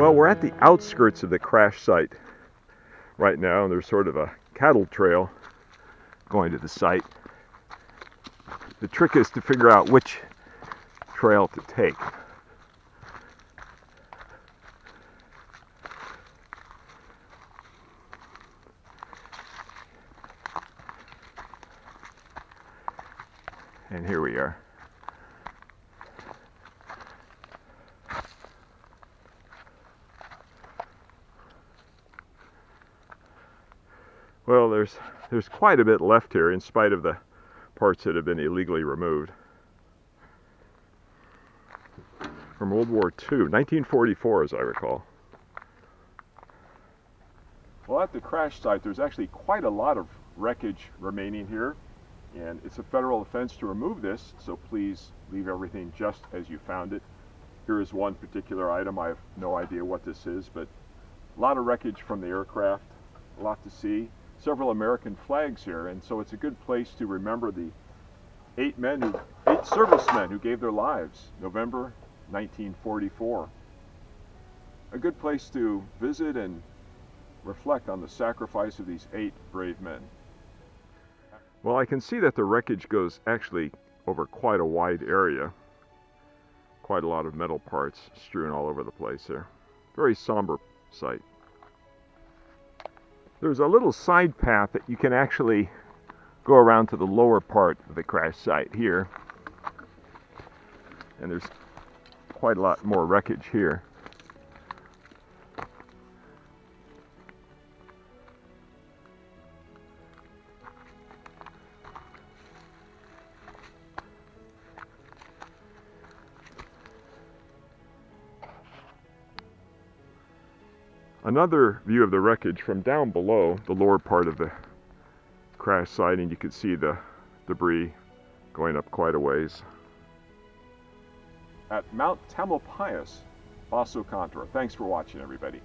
Well, we're at the outskirts of the crash site right now, and there's sort of a cattle trail going to the site. The trick is to figure out which trail to take. And here we are. Well, there's quite a bit left here in spite of the parts that have been illegally removed. From World War II, 1944 as I recall. Well, at the crash site there's actually quite a lot of wreckage remaining here, and it's a federal offense to remove this, so please leave everything just as you found it. Here is one particular item. I have no idea what this is, but a lot of wreckage from the aircraft, a lot to see. Several American flags here, and so it's a good place to remember the eight servicemen who gave their lives November 1944. A good place to visit and reflect on the sacrifice of these 8 brave men. Well, I can see that the wreckage goes actually over quite a wide area. Quite a lot of metal parts strewn all over the place there. Very somber sight. There's a little side path that you can actually go around to the lower part of the crash site here. And there's quite a lot more wreckage here. Another view of the wreckage from down below, the lower part of the crash site, and you can see the debris going up quite a ways. At Mount Tamalpais, Basso Contour. Thanks for watching, everybody.